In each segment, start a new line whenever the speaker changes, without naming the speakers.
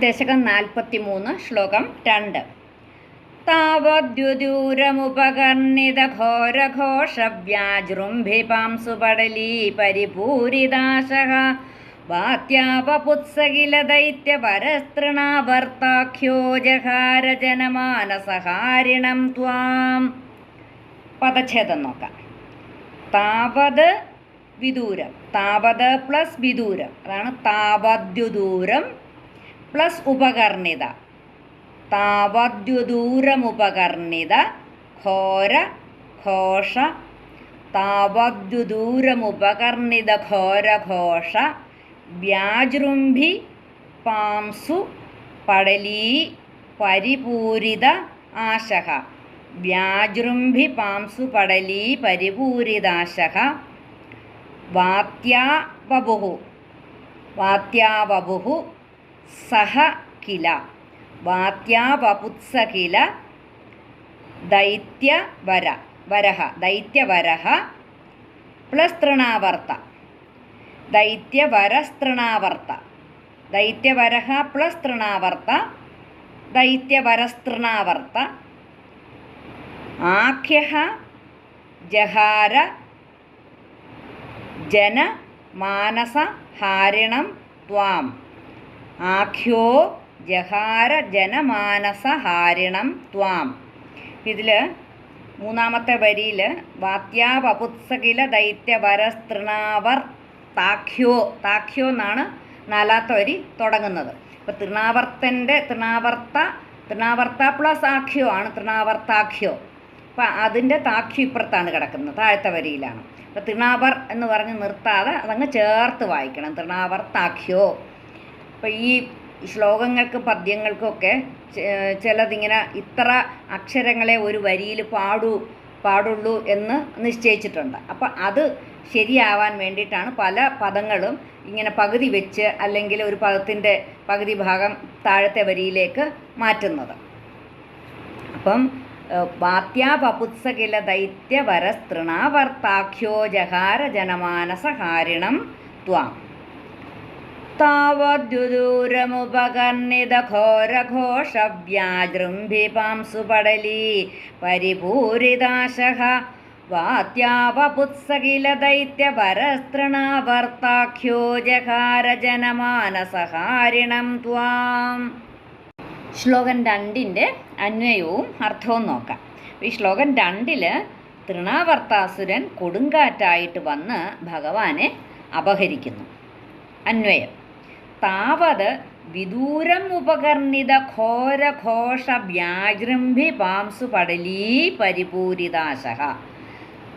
ദശകം 43 ശ്ലോകം 2. താവദ്യുദൂരമുപകർണിതഘോരഘോഷവ്യാജൃംഭിപാംസുപടലീ പരിപൂരിതാശഃ വാത്യാപപുത്സകില ദൈത്യവരസ്തൃണാവർത്താഖ്യോ ജഹാരജനമാനസഹാരിണം ത്വാം. പദച്ഛേദം നോക്കാം. താവത് വിദൂരം, താവത് പ്ലസ് വിദൂരം, അതാണ് താവദ്യുദൂരം പ്ലസ് ഉപകർണിത. താവദ്യുദൂരമുപകർണിത ഘോര ഘോഷ, താവദ്യുദൂരമുപകർണിത ഘോരഘോഷ വ്യാജൃംഭി പാംസു പടലീ പരിപൂരിത ആശഃ. വ്യാജൃംഭി പാംസു പടലീ പരിപൂരിതാശഃ വാത്യാവപുഃ. വാത്യാവപുഃ സഹ കില. വാത്യാവപുത്സ കില ദൈത്യവര, വരഹ ദൈത്യവരഹ പ്ലസ് തൃണാവർത്ത, ദൈത്യവരസ്തൃണാവർത്ത, ദൈത്യവരഹ പ്ലസ് തൃണാവർത്ത, ദൈത്യവരസ്തൃണാവർത്ത ആഖ്യഃ ജഹാര ജനമാനസഹാരിണം ത്വാം. ആഖ്യോ ജഹാര ജനമാനസഹാരിണം ത്വാം. ഇതിൽ മൂന്നാമത്തെ വരിയിൽ വാത്യാവപുത്സകില ദൈത്യവരസ്തൃണാവർ താഖ്യോ, താഖ്യോ എന്നാണ് നാലാമത്തെ വരി തുടങ്ങുന്നത്. അപ്പോൾ തൃണാവർത്ത പ്ലസ് ആഖ്യോ ആണ് തൃണാവർത്താഖ്യോ. അപ്പം അതിൻ്റെ താഖ്യോ ഇപ്പുറത്താണ് കിടക്കുന്നത്, താഴത്തെ വരിയിലാണ്. അപ്പോൾ തൃണാവർ എന്ന് പറഞ്ഞ് നിർത്താതെ അതങ്ങ് ചേർത്ത് വായിക്കണം, തൃണാവർത്താഖ്യോ. അപ്പോൾ ഈ ശ്ലോകങ്ങൾക്കും പദ്യങ്ങൾക്കൊക്കെ ചിലതിങ്ങനെ ഇത്ര അക്ഷരങ്ങളെ ഒരു വരിയിൽ പാടുള്ളൂ എന്ന് നിശ്ചയിച്ചിട്ടുണ്ട്. അപ്പം അത് ശരിയാവാൻ വേണ്ടിയിട്ടാണ് പല പദങ്ങളും ഇങ്ങനെ പകുതി വെച്ച് അല്ലെങ്കിൽ ഒരു പദത്തിൻ്റെ പകുതി ഭാഗം താഴത്തെ വരിയിലേക്ക് മാറ്റുന്നത്. അപ്പം വാത്യാപപുത്സകില ദൈത്യവരസ്തൃണാവർത്താഖ്യോ ജഹാര ജനമാനസഹാരിണം ത്വാം. താവദ്യുദൂരമുപകർണിത ഘോരഘോഷവ്യാജൃംഭിപാംസു പടലീ പരിപൂരിതാശഃ വാത്യാവപുത്സകില ദൈത്യവരസ്തൃണാവർത്താഖ്യോ ജഹാര ജനമാനസഹാരിണം ത്വാം. ശ്ലോകം 2 അന്വയവും അർത്ഥവും നോക്കാം. ഈ ശ്ലോകം 2 തൃണാവർത്താസുരൻ കൊടുങ്കാറ്റായിട്ട് വന്ന് ഭഗവാനെ അപഹരിക്കുന്നു. അന്വയം: താവത് വിദൂരം ഉപകർണിത ഘോരഘോഷ വ്യാജൃംഭി പാംസു പടലീ പരിപൂരിതാശഃ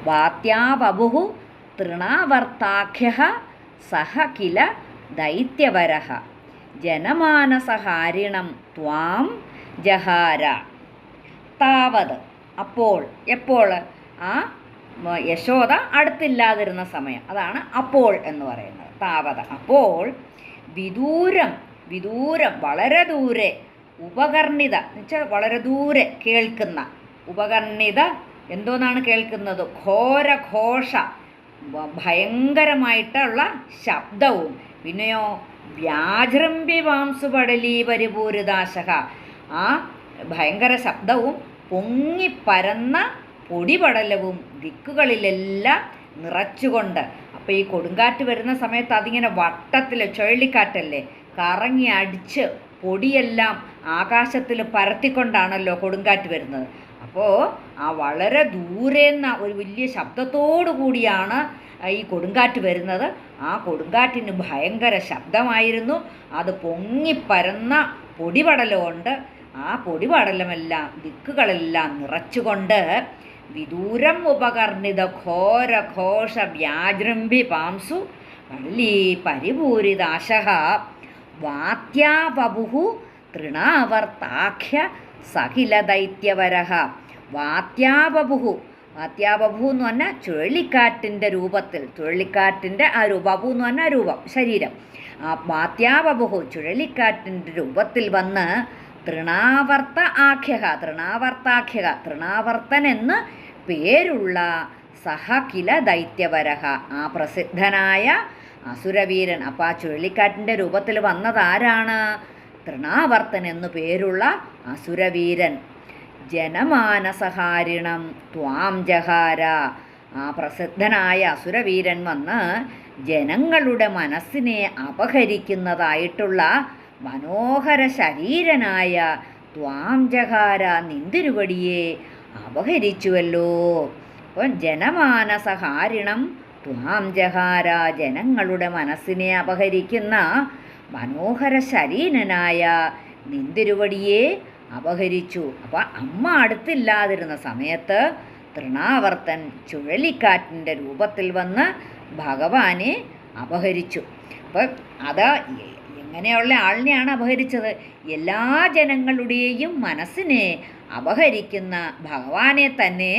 വാത്യാവപുഃ തൃണാവർത്താഖ്യഃ സഹ കില ദൈത്യവരഃ ജനമാനസഹാരിണം ത്വാം ജഹാര. താവത് അപ്പോൾ, എപ്പോൾ? ആ യശോദ അടുത്തില്ലാതിരുന്ന സമയം, അതാണ് അപ്പോൾ എന്ന് പറയുന്നത്. താവത് അപ്പോൾ, വിദൂരം വിദൂരം വളരെ ദൂരെ, ഉപകർണിത എന്ന് വെച്ചാൽ വളരെ ദൂരെ കേൾക്കുന്ന, ഉപകർണിത എന്തോന്നാണ് കേൾക്കുന്നത്? ഘോരഘോഷ ഭയങ്കരമായിട്ടുള്ള ശബ്ദവും, പിന്നെയോ വ്യാജൃംഭി പാംസു പടലീ പരിപൂരിതാശഃ ആ ഭയങ്കര ശബ്ദവും പൊങ്ങിപ്പരന്ന പൊടിപടലവും ദിക്കുകളിലെല്ലാം നിറച്ചുകൊണ്ട്. അപ്പോൾ ഈ കൊടുങ്കാറ്റ് വരുന്ന സമയത്ത് അതിങ്ങനെ വട്ടത്തിൽ, ചുഴലിക്കാറ്റല്ലേ, കറങ്ങി അടിച്ച് പൊടിയെല്ലാം ആകാശത്തിൽ പരത്തിക്കൊണ്ടാണല്ലോ കൊടുങ്കാറ്റ് വരുന്നത്. അപ്പോൾ ആ വളരെ ദൂരെന്ന ഒരു വലിയ ശബ്ദത്തോടു കൂടിയാണ് ഈ കൊടുങ്കാറ്റ് വരുന്നത്. ആ കൊടുങ്കാറ്റിന് ഭയങ്കര ശബ്ദമായിരുന്നു. അത് പൊങ്ങിപ്പരന്ന പൊടിപടലമുണ്ട്. ആ പൊടിപടലമെല്ലാം ദിക്കുകളെല്ലാം നിറച്ചുകൊണ്ട് വിദൂരം ഉപകർണിത ഘോരഘോഷ വ്യാജൃംഭി പാംസു പടലീ പരിപൂരിതാശഃ വാത്യാവപുഃ തൃണാവർത്താഖ്യ സകില ദൈത്യവരഃ. വാത്യാവപുഃ, വാത്യാവപുഃ എന്ന് പറഞ്ഞാൽ ചുഴലിക്കാറ്റിൻ്റെ രൂപത്തിൽ, ചുഴലിക്കാറ്റിൻ്റെ ആ വപു എന്ന് പറഞ്ഞാൽ രൂപം, ശരീരം. ആ വാത്യാവപുഃ ചുഴലിക്കാറ്റിൻ്റെ രൂപത്തിൽ വന്ന് തൃണാവർത്ത ആഖ്യഃ, തൃണാവർത്താഖ്യഃ തൃണാവർത്തൻ എന്ന് പേരുള്ള സഹ കില ദൈത്യവരഃ ആ പ്രസിദ്ധനായ അസുരവീരൻ. അപ്പോൾ ആ ചുഴലിക്കാറ്റിൻ്റെ രൂപത്തിൽ വന്നതാരാണ്? തൃണാവർത്തൻ എന്നു പേരുള്ള അസുരവീരൻ ജനമാനസഹാരിണം ത്വാം ജഹാര. ആ പ്രസിദ്ധനായ അസുരവീരൻ വന്ന് ജനങ്ങളുടെ മനസ്സിനെ അപഹരിക്കുന്നതായിട്ടുള്ള മനോഹര ശരീരനായ ത്വാം ജഹാര നിന്തിരുവടിയെ അപഹരിച്ചുവല്ലോ. അപ്പം ജനമാനസഹാരിണം ത്വാം ജഹാര, ജനങ്ങളുടെ മനസ്സിനെ അപഹരിക്കുന്ന മനോഹര ശരീരനായ നിന്തിരുവടിയെ അപഹരിച്ചു. അപ്പം അമ്മ അടുത്തില്ലാതിരുന്ന സമയത്ത് തൃണാവർത്തൻ ചുഴലിക്കാറ്റിൻ്റെ രൂപത്തിൽ വന്ന് ഭഗവാനെ അപഹരിച്ചു. അപ്പം അത് എങ്ങനെയുള്ള ആളിനെയാണ് അപഹരിച്ചത്? എല്ലാ ജനങ്ങളുടെയും മനസ്സിനെ അപഹരിക്കുന്ന ഭഗവാനെ തന്നെ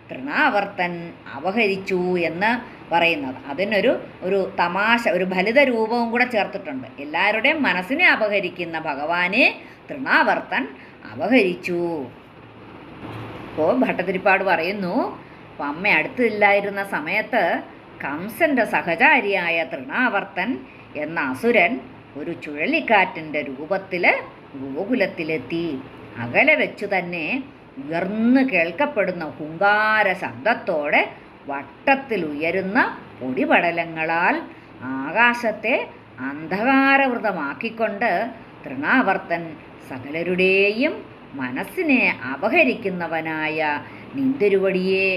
തൃണാവർത്തൻ അപഹരിച്ചു എന്ന് പറയുന്നത്. അതിനൊരു തമാശ, ഒരു ഫലിത രൂപവും കൂടെ ചേർത്തിട്ടുണ്ട്. എല്ലാവരുടെയും മനസ്സിനെ അപഹരിക്കുന്ന ഭഗവാനെ തൃണാവർത്തൻ അപഹരിച്ചു. അപ്പോൾ ഭട്ടതിരിപ്പാട് പറയുന്നു, അപ്പം അമ്മ അടുത്തില്ലായിരുന്ന സമയത്ത് കംസൻ്റെ സഹചാരിയായ തൃണാവർത്തൻ എന്ന അസുരൻ ഒരു ചുഴലിക്കാറ്റിൻ്റെ രൂപത്തിൽ ഗോകുലത്തിലെത്തി. അകലെ വെച്ചു തന്നെ ഉയർന്നു കേൾക്കപ്പെടുന്ന ഹുങ്കാര ശബ്ദത്തോടെ വട്ടത്തിലുയരുന്ന പൊടിപടലങ്ങളാൽ ആകാശത്തെ അന്ധകാരവൃതമാക്കിക്കൊണ്ട് തൃണാവർത്തൻ സകലരുടെയും മനസ്സിനെ അപഹരിക്കുന്നവനായ നിന്തിരുവടിയെ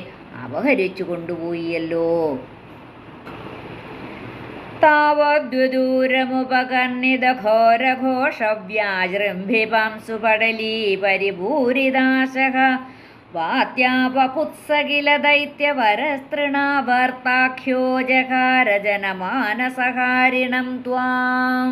അപഹരിച്ചു കൊണ്ടുപോയിയല്ലോ. താവദ്വിദൂരമുപകർണിതഘോരഘോഷവ്യാജൃംഭിപാംസുപടലീ പരിഭൂരിദാശഃ വാത്യാപപുത്സകില ദൈത്യവരസ്തൃണാവർത്താഖ്യോ ജഹാര ജനമാനസഹാരിണം ത്വാം.